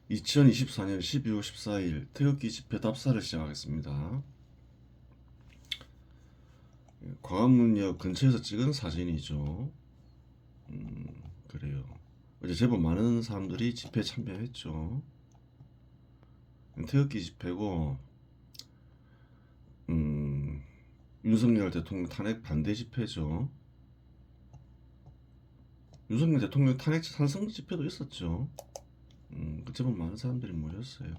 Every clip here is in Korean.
2024년 12월 14일 태극기 집회 답사를 시작하겠습니다. 광화문역 근처에서 찍은 사진이죠. 그래요. 어제 제법 많은 사람들이 집회에 참여했죠. 태극기 집회고, 윤석열 대통령 탄핵 반대 집회죠. 윤석열 대통령 탄핵 찬성 집회도 있었죠. 제법 많은 사람들이 모였어요.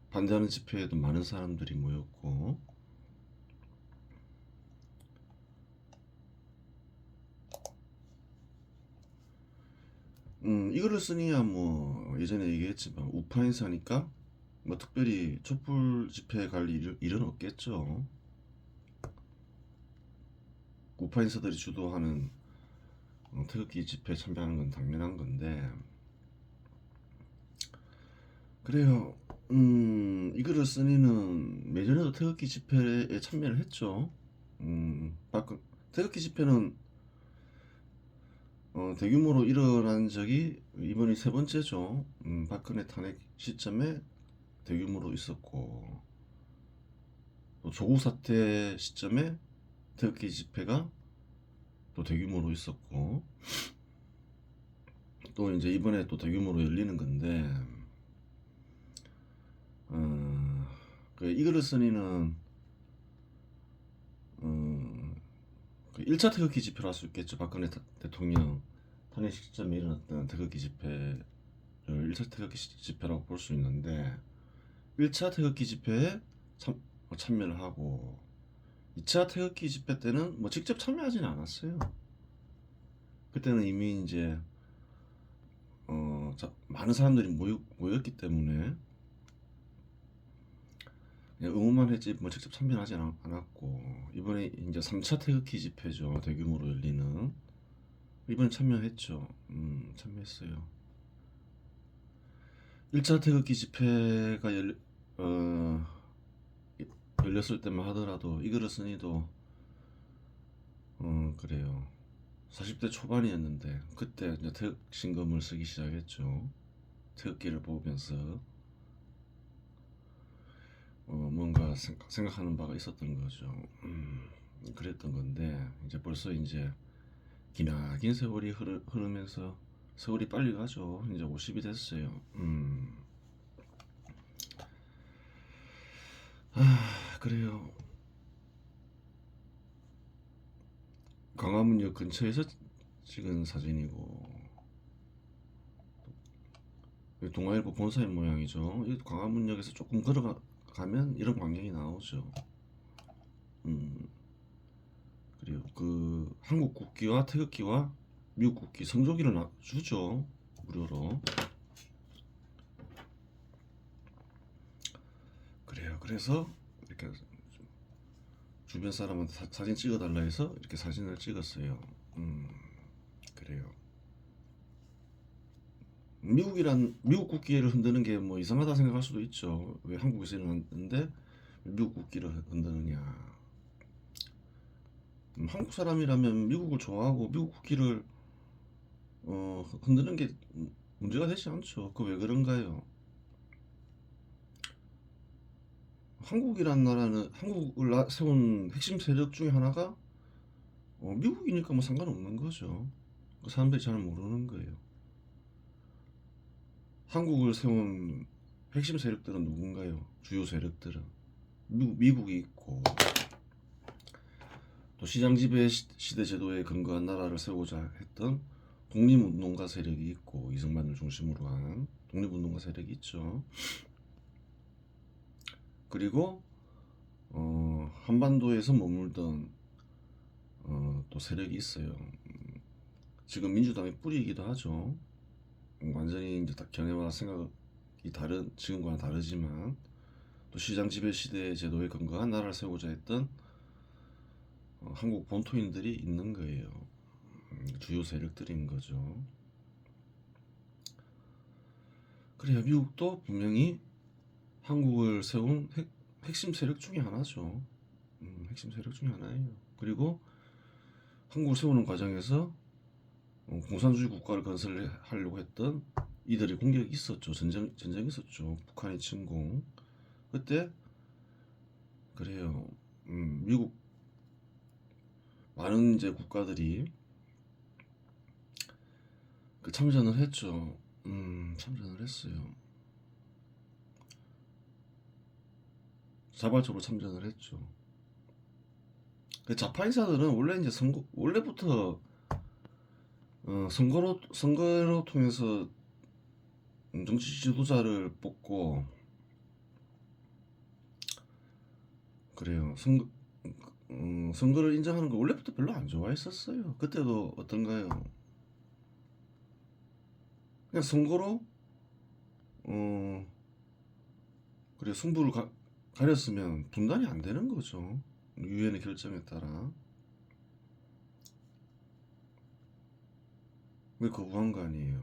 반대하는 집회에도 많은 사람들이 모였고, 이거를 쓰니야 뭐 예전에 얘기했지만 우파 인사니까 뭐 특별히 촛불 집회 갈 일은 없겠죠. 우파 인사들이 주도하는 태극기 집회 참여하는 건 당연한 건데, 그래요. 이거를 쓰니는 예전에도 태극기 집회에 참여를 했죠. 태극기 집회는 대규모로 일어난 적이 이번이 세 번째죠. 박근혜 탄핵 시점에 대규모로 있었고, 또 조국 사태 시점에 태극기 집회가 또 대규모로 있었고, 또 이제 이번에 또 대규모로 열리는 건데, 이거를 쓰니는 그 1차 태극기 집회로 할 수 있겠죠. 박근혜 대통령 탄핵 시점에 일어났던 태극기 집회를 1차 태극기 집회라고 볼 수 있는데, 1차 태극기 집회에 참여를 하고, 2차 태극기 집회 때는 뭐 직접 참여하지는 않았어요. 그때는 이미 이제 많은 사람들이 모였기 때문에 그냥 응원만 했지 뭐 직접 참여는 하지 않았고, 이번에 이제 3차 태극기 집회죠. 대규모로 열리는. 이번에 참여했죠. 참여했어요. 1차 태극기 집회가 열렸을 때만 하더라도 이거를 쓰니도 그래요. 40대 초반이었는데 그때 이제 태극 신금을 쓰기 시작했죠. 태극기를 보면서 뭔가 생각하는 바가 있었던 거죠. 그랬던 건데 이제 벌써 이제 기나긴 세월이 흐르면서 세월이 빨리 가죠. 이제 50이 됐어요. 그래요. 광화문역 근처에서 찍은 사진이고, 동아일보 본사의 모양이죠. 이 광화문역에서 조금 걸어가면 이런 광경이 나오죠. 그리고 그 한국 국기와 태극기와 미국 국기 성조기를 주죠, 무료로. 그래요. 그래서 이렇게 주변 사람한테 사진 찍어달라 해서 이렇게 사진을 찍었어요. 그래요. 미국 국기를 흔드는 게 뭐 이상하다 생각할 수도 있죠. 왜 한국에서 일어났는데 미국 국기를 흔드느냐. 한국 사람이라면 미국을 좋아하고 미국 국기를 흔드는 게 문제가 되지 않죠. 그 왜 그런가요? 한국이란 나라는 한국을 세운 핵심 세력 중에 하나가 미국이니까 뭐 상관없는 거죠. 그 사람들이 잘 모르는 거예요. 한국을 세운 핵심 세력들은 누군가요? 주요 세력들은 미국이 있고, 또 시장 지배 시대 제도에 근거한 나라를 세우고자 했던 독립운동가 세력이 있고, 이승만을 중심으로 한 독립운동가 세력이 있죠. 그리고 한반도에서 머물던 또 세력이 있어요. 지금 민주당의 뿌리이기도 하죠. 완전히 이제 견해와 생각이 다른, 지금과는 다르지만 또 시장 지배 시대 제도에 근거한 나라를 세우고자 했던 한국 본토인들이 있는 거예요. 주요 세력들인 거죠. 그래야 미국도 분명히 한국을 세운 핵심 세력 중에 하나죠. 핵심 세력 중에 하나예요. 그리고 한국을 세우는 과정에서 공산주의 국가를 건설하려고 했던 이들이 공격이 있었죠. 전쟁 있었죠. 북한이 침공. 그때 그래요. 미국 많은 이제 국가들이 그 참전을 했죠. 참전을 했어요. 자발적으로 참전을 했죠. 그 좌파 인사들은 원래 이제 원래부터 선거로 통해서 정치 지도자를 뽑고 그래요. 선거를 인정하는 거 원래부터 별로 안 좋아했었어요. 그때도 어떤가요? 그냥 선거로 어 그래 승부를 가렸으면 분단이 안 되는 거죠. 유엔의 결정에 따라 왜 거부한 거 아니에요?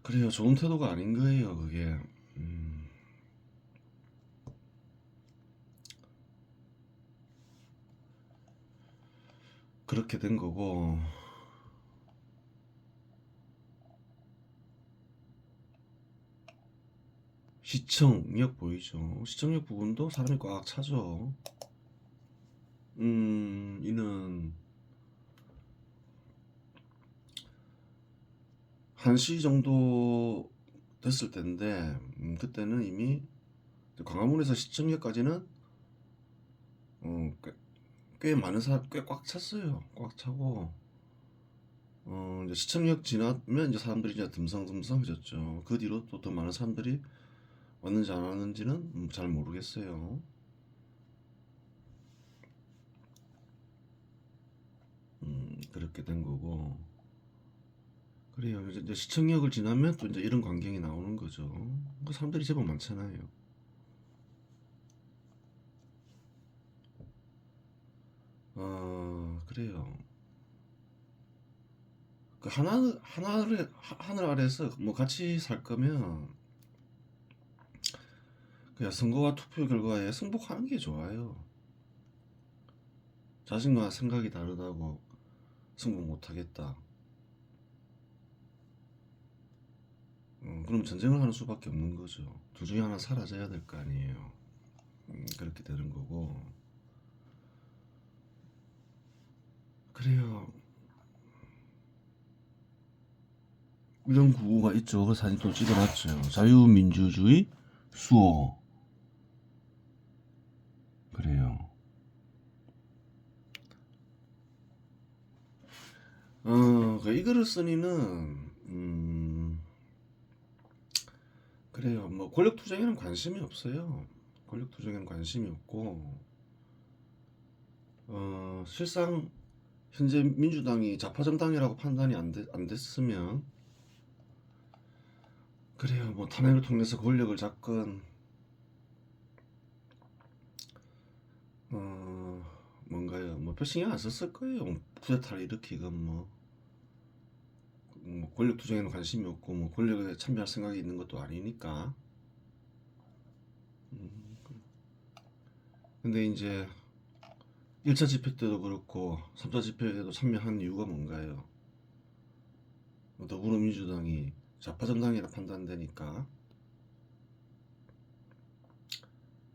그래요. 좋은 태도가 아닌 거예요. 그게 그렇게 된 거고 시청역 보이죠? 시청역 부분도 사람이 꽉 차죠. 이는 1시 정도 됐을 텐데 그때는 이미 광화문에서 시청역까지는 꽤 많은 사람 꽤 꽉 찼어요. 꽉 차고 이제 시청역 지나면 이제 사람들이 이제 듬성듬성해졌죠. 그 뒤로 또 더 많은 사람들이 왔는지 안 왔는지는 잘 모르겠어요. 그렇게 된 거고 그래요. 이제 시청역을 지나면 또 이제 이런 광경이 나오는 거죠. 그 사람들이 제법 많잖아요. 그래요. 그 하늘 아래서 뭐 같이 살 거면 그냥 선거와 투표 결과에 승복하는 게 좋아요. 자신과 생각이 다르다고 승복 못하겠다. 그럼 전쟁을 하는 수밖에 없는 거죠. 둘 중에 하나 사라져야 될 거 아니에요. 그렇게 되는 거고. 그래요. 이런 구호가 있죠. 그 사진 또 찍어놨죠. 자유민주주의 수호. 그래요. 이 글을 쓰니는 그래요. 뭐 권력 투쟁에는 관심이 없어요. 권력 투쟁에는 관심이 없고 실상 현재 민주당이 좌파 정당이라고 판단이 안 됐으면 그래요. 뭐 탄핵을 통해서 권력을 잡건 뭔가요. 뭐 별 신경 안 썼을 거예요. 쿠데타를 일으키건 뭐 권력 투쟁에는 관심이 없고 뭐 권력에 참여할 생각이 있는 것도 아니니까. 근데 이제 1차 집회 때도 그렇고 3차 집회에도 참여한 이유가 뭔가요? 더불어민주당이 좌파 정당이라 판단되니까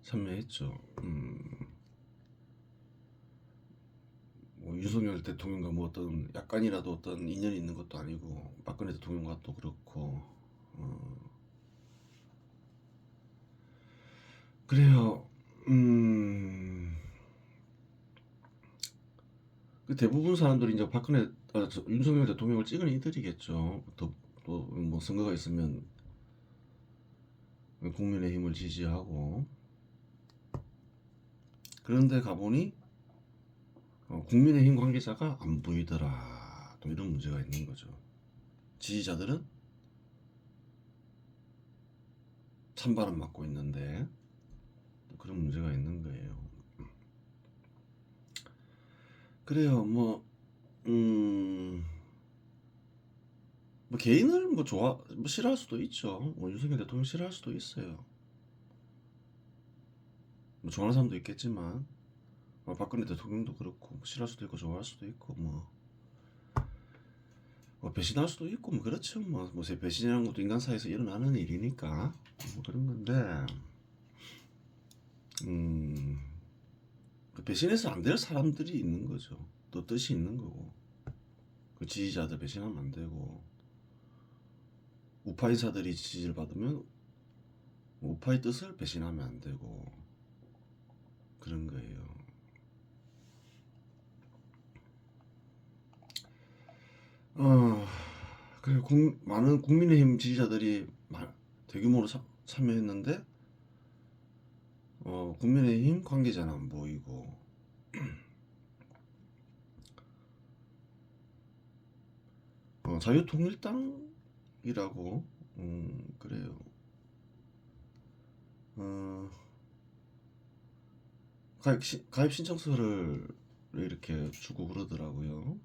참여했죠. 뭐 윤석열 대통령과 뭐 어떤 약간이라도 어떤 인연이 있는 것도 아니고 박근혜 대통령과 또 그렇고 그래요. 그 대부분 사람들이 이제 윤석열 대통령을 찍은 이들이겠죠. 또뭐 선거가 있으면 국민의힘을 지지하고 그런데 가보니 국민의힘 관계자가 안 보이더라. 또 이런 문제가 있는 거죠. 지지자들은 찬바람 맞고 있는데 또 그런 문제가 있는 거예요. 그래요. 뭐 개인을 뭐 싫어할 수도 있죠. 뭐 윤석열 대통령 싫어할 수도 있어요. 뭐 좋아하는 사람도 있겠지만 박근혜 대통령도 그렇고 싫어할 수도 있고 좋아할 수도 있고 뭐 배신할 수도 있고 뭐 그렇죠. 뭐 배신이라는 것도 인간 사이에서 일어나는 일이니까 뭐 그런 건데, 음, 그 배신해서 안 될 사람들이 있는 거죠. 또 뜻이 있는 거고, 그 지지자들 배신하면 안 되고, 우파 인사들이 지지를 받으면 우파의 뜻을 배신하면 안 되고 그런 거예요. 어, 많은 국민의힘 지지자들이 대규모로 참여했는데, 국민의힘 관계자는 안 보이고, 자유통일당이라고, 그래요. 어, 가입 신청서를 이렇게 주고 그러더라고요.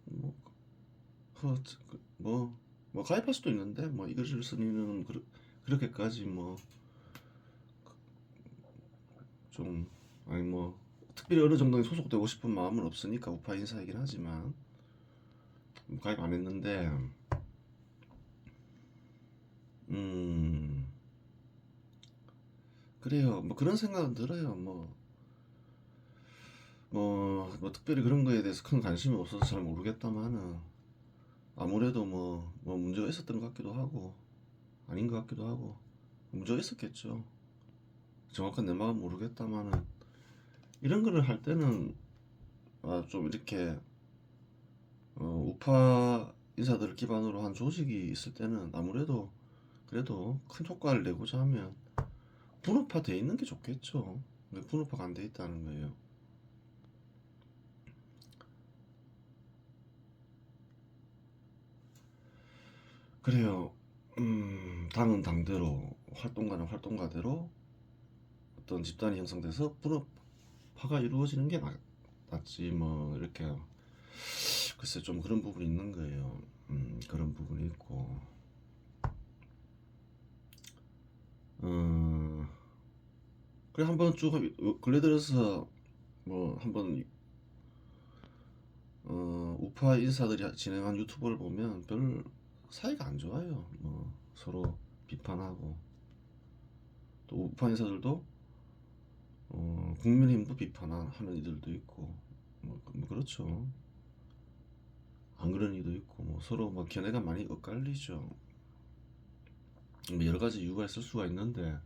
뭐 가입할 수도 있는데, 뭐 이것을 쓰는 그렇게까지 좀, 아니 특별히 어느 정도에 소속되고 싶은 마음은 없으니까 우파 인사이긴 하지만 가입 안 했는데, 그래요. 뭐 그런 생각은 들어요. 뭐 특별히 그런 거에 대해서 큰 관심이 없어서 잘 모르겠다마는, 아무래도 뭐 문제가 있었던 것 같기도 하고 아닌 것 같기도 하고, 문제가 있었겠죠. 정확한 내 마음 모르겠다마는, 이런 거를 할 때는 좀 이렇게 우파 인사들을 기반으로 한 조직이 있을 때는 아무래도 그래도 큰 효과를 내고자 하면 분업화 돼 있는 게 좋겠죠. 근데 분업화가 안 돼 있다는 거예요. 그래요. 당은 당대로, 활동가는 활동가대로 어떤 집단이 형성돼서 분업화가 이루어지는 게 낫지, 뭐 이렇게. 글쎄, 좀 그런 부분이 있는 거예요. 그런 부분이 있고, 그래. 한번 쭉 근래 들어서 뭐 한번 우파 인사들이 진행한 유튜브를 보면 별 사이가 안 좋아요. 뭐 서로 비판하고, 또 우파 인사들도 국민의힘도 비판하는 이들도 있고, 뭐 그렇죠. 안 그런 이도 있고, 뭐 서로 뭐 견해가 많이 엇갈리죠. 뭐 여러 가지 이유가 있을 수가 있는데,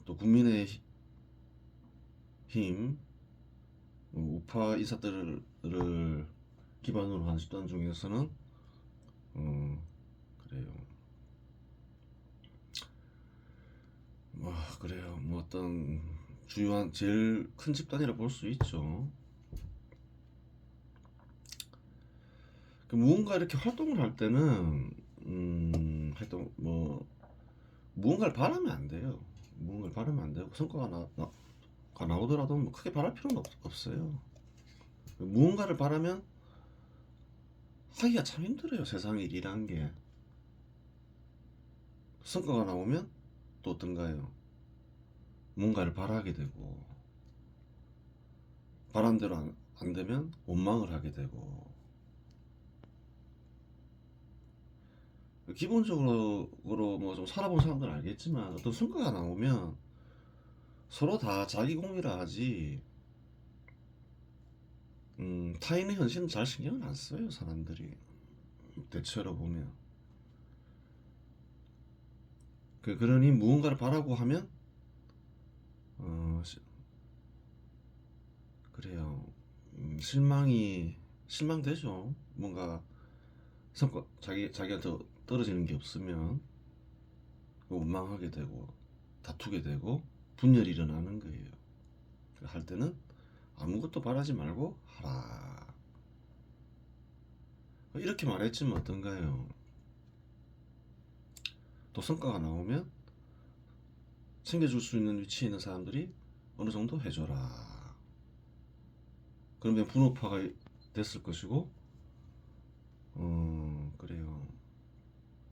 또 국민의힘 우파 인사들을 기반으로 한 집단 중에서는, 그래요. 그래요. 뭐 어떤 주요한 제일 큰 집단이라 볼 수 있죠. 무언가 이렇게 활동을 할 때는, 무언가를 바라면 안 돼요. 무언가를 바라면 안 되고, 성과가 나오더라도 뭐 크게 바랄 필요는 없어요. 무언가를 바라면 하기가 참 힘들어요. 세상의 일이란 게. 성과가 나오면 또 어떤가요? 뭔가를 바라게 되고, 바란 대로 안 되면 원망을 하게 되고. 기본적으로 뭐 좀 살아본 사람들은 알겠지만, 어떤 성과가 나오면 서로 다 자기 공유라 하지, 타인의 현실은 잘 신경을 안 써요, 사람들이. 대체로 보면. 그러니 무언가를 바라고 하면, 그래요. 실망되죠. 뭔가 성과, 자기한테 떨어지는 게 없으면 원망하게 되고, 다투게 되고, 분열이 일어나는 거예요. 할 때는 아무것도 바라지 말고 하라. 이렇게 말했지만 어떤가요? 또 성과가 나오면 챙겨줄 수 있는 위치에 있는 사람들이 어느 정도 해줘라. 그러면 분업화가 됐을 것이고, 그래요.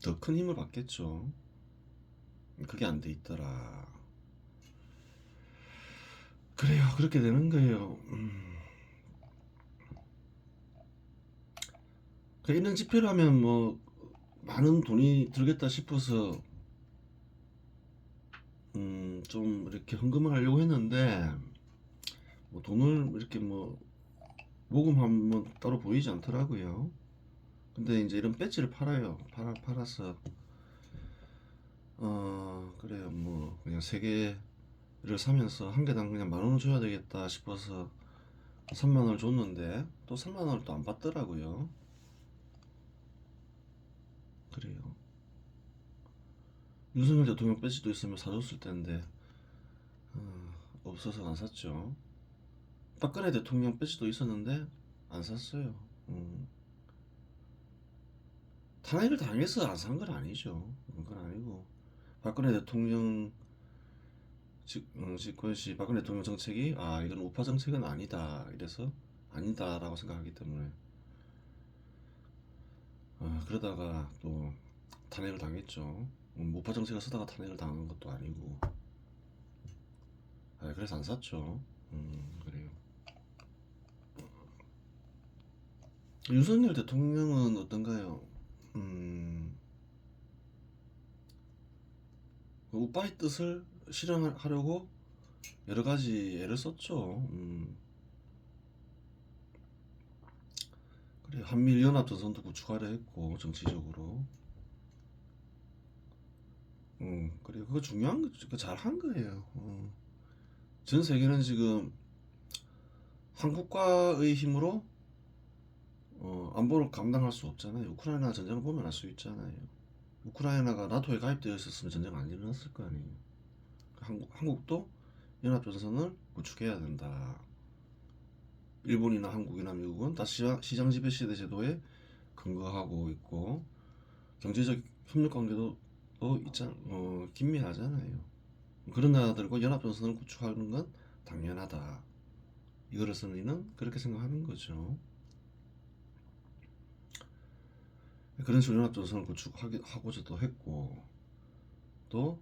더 큰 힘을 받겠죠. 그게 안 돼 있더라. 그래요. 그렇게 되는 거예요. 이런 집회를 하면 뭐 많은 돈이 들겠다 싶어서 좀 이렇게 헌금을 하려고 했는데 뭐 돈을 이렇게 뭐 모금하면 따로 보이지 않더라고요. 근데 이제 이런 배지를 팔아요. 팔아서 그래요. 뭐 그냥 세 개를 사면서 한 개당 그냥 10,000원을 줘야 되겠다 싶어서 3만 원을 줬는데 또 3만 원을 또 안 받더라고요. 그래요. 윤석열 대통령 배지도 있으면 사줬을 텐데 없어서 안 샀죠. 박근혜 대통령 배지도 있었는데 안 샀어요. 탄핵을 당해서 안 산 건 아니죠. 그건 아니고 박근혜 대통령 집권 시 박근혜 대통령 정책이 이건 우파 정책은 아니다 이래서 아니다라고 생각하기 때문에 그러다가 또 탄핵을 당했죠. 우파 정책을 쓰다가 탄핵을 당한 것도 아니고 그래서 안 샀죠. 그래요. 윤석열 대통령은 어떤가요? 우파의 뜻을 실현하려고 여러 가지 애를 썼죠. 그래 한미일 연합 전선도 구축하려 했고 정치적으로. 그래 그거 중요한 거 잘한 거예요. 전 세계는 지금 한국과의 힘으로 안보를 감당할 수 없잖아요. 우크라이나 전쟁을 보면 알 수 있잖아요. 우크라이나가 나토에 가입되어 있었으면 전쟁 안 일어났을 거 아니에요. 한국도 연합전선을 구축해야 된다. 일본이나 한국이나 미국은 다 시장 지배 시대 제도에 근거하고 있고 경제적 협력 관계도 있잖아, 긴밀하잖아요. 그런 나라들과 연합전선을 구축하는 건 당연하다. 이거를 우리는 그렇게 생각하는 거죠. 그런 식으로 연합전선을 구축하고자도 했고 또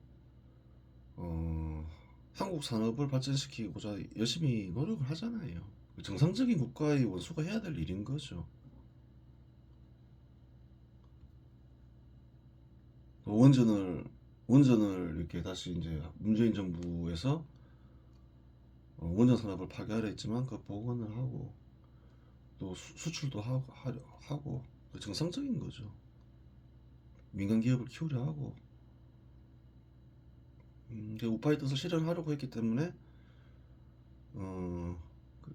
한국 산업을 발전시키고자 열심히 노력을 하잖아요. 정상적인 국가의 원수가 해야 될 일인 거죠. 원전을 이렇게 다시 이제 문재인 정부에서 원전 산업을 파괴하려 했지만 그 복원을 하고 또 수출도 하고 정상적인 거죠. 민간 기업을 키우려 하고 우파의 뜻을 실현하려고 했기 때문에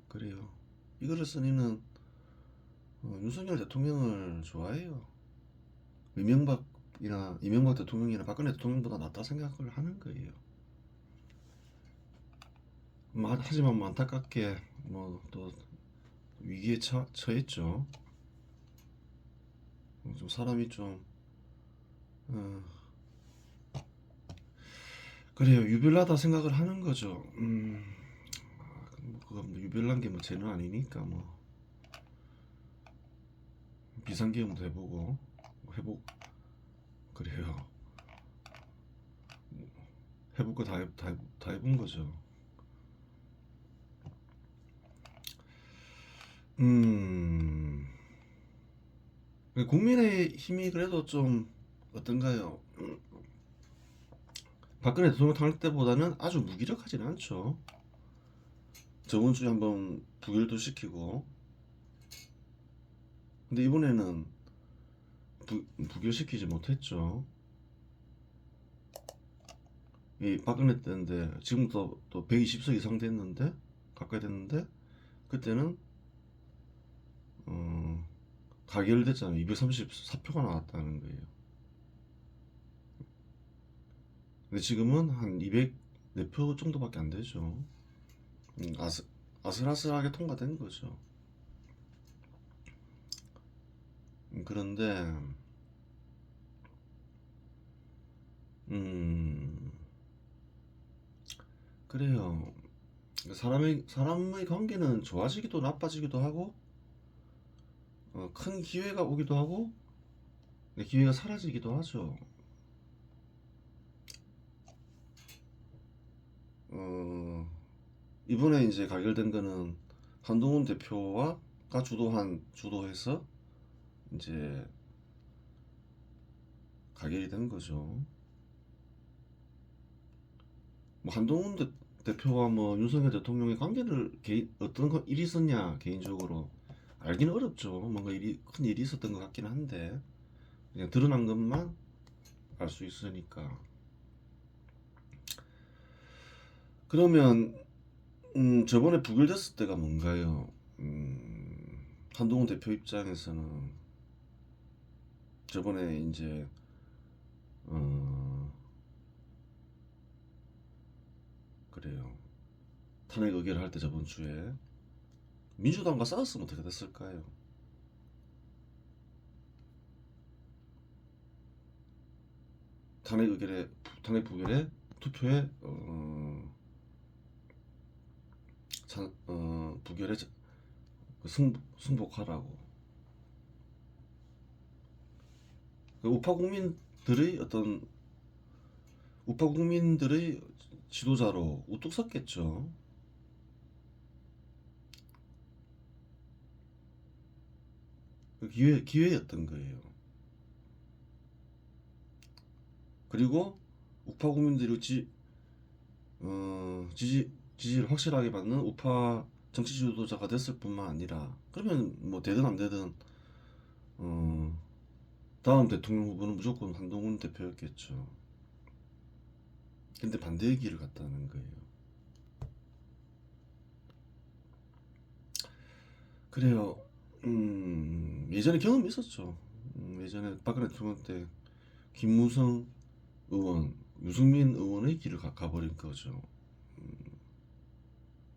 그래요. 이거를 쓰니는 윤석열 대통령을 좋아해요. 이명박 대통령이나 박근혜 대통령보다 낫다 생각을 하는 거예요. 하지만 뭐 안타깝게 뭐 또 위기에 처했죠. 좀 사람이 좀 어, 그래요. 유별나다 생각을 하는 거죠. 그거 뭐 유별난 게 뭐 죄는 아니니까 뭐 비상계엄도 해보고 회복 그래요. 해볼 거 다 해본 거죠. 음, 국민의 힘이 그래도 좀 어떤가요? 박근혜 대통령 탄핵 때보다는 아주 무기력하지는 않죠. 저번 주에 한번 부결도 시키고, 근데 이번에는 부결시키지 못했죠. 이 박근혜 때인데 지금도 또 120석 이상 됐는데 가까이 됐는데 그때는 가결됐잖아요. 234표가 나왔다는 거예요. 근데 지금은 한 204표 정도밖에 안 되죠. 아슬아슬하게 통과된 거죠. 그런데 음 그래요. 사람의 관계는 좋아지기도 나빠지기도 하고 큰 기회가 오기도 하고 기회가 사라지기도 하죠. 이번에 이제 가결된 거는 한동훈 대표가 주도해서 이제 가결이 된 거죠. 뭐 한동훈 대표와 뭐 윤석열 대통령의 관계를 어떤 일이 있었냐 개인적으로 알기는 어렵죠. 뭔가 큰 일이 있었던 것 같기는 한데 그냥 드러난 것만 알 수 있으니까. 그러면 저번에 부결됐을 때가 뭔가요? 한동훈 대표 입장에서는 저번에 이제 그래요. 탄핵 의결을 할 때 저번 주에 민주당과 싸웠으면 어떻게 됐을까요? 탄핵 부결에 투표에 부결에 승복하라고. 우파 국민들의 지도자로 우뚝 섰겠죠. 그 기회였던 거예요. 그리고 우파 국민들이 지지를 확실하게 받는 우파 정치 지도자가 됐을 뿐만 아니라 그러면 뭐 되든 안 되든 다음 대통령 후보는 무조건 한동훈 대표였겠죠. 근데 반대의 길을 갔다는 거예요. 그래요. 예전에 경험이 있었죠. 예전에 박근혜 대통령 때 김무성 의원, 유승민 의원의 길을 가버린 거죠.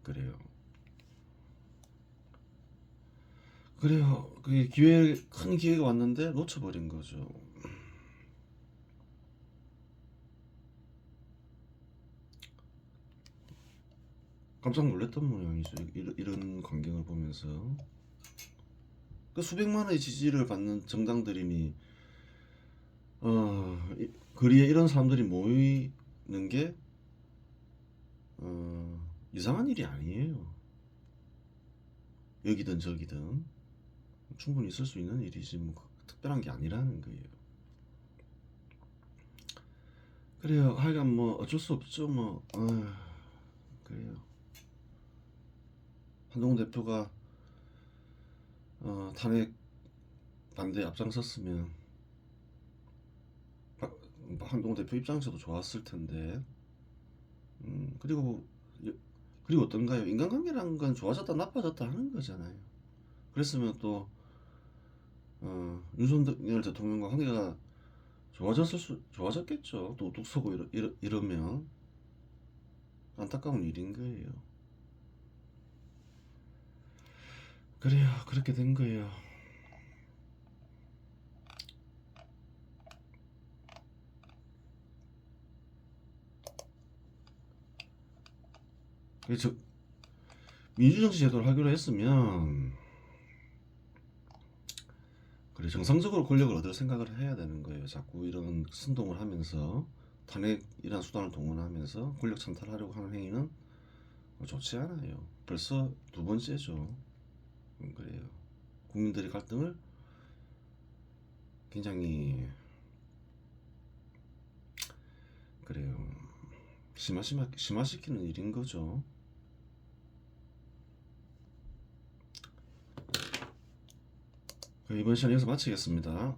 그래요. 그래요. 그게 큰 기회가 왔는데 놓쳐버린 거죠. 깜짝 놀랐던 모양이죠. 이런 광경을 보면서. 그 수백만의 지지를 받는 정당들이니, 거리에 이런 사람들이 모이는 게, 이상한 일이 아니에요. 여기든 저기든. 충분히 있을 수 있는 일이지, 뭐, 특별한 게 아니라는 거예요. 그래요. 하여간 뭐, 어쩔 수 없죠, 뭐, 그래요. 한동훈 대표가 탄핵 반대에 앞장섰으면 한동훈 대표 입장에서도 좋았을 텐데. 그리고 어떤가요? 인간관계라는 건 좋아졌다 나빠졌다 하는 거잖아요. 그랬으면 또 윤석열 대통령과 관계가 좋아졌겠죠. 또 우뚝 서고 이러면 안타까운 일인 거예요. 그래요. 그렇게 된 거예요. 그래서 민주정치 제도를 하기로 했으면 그래 정상적으로 권력을 얻을 생각을 해야 되는 거예요. 자꾸 이런 선동을 하면서 탄핵이라는 수단을 동원하면서 권력 찬탈하려고 하는 행위는 좋지 않아요. 벌써 두 번째죠. 그래요. 국민들의 갈등을 굉장히 그래요. 심화시키는 일인 거죠. 이번 시간 여기서 마치겠습니다.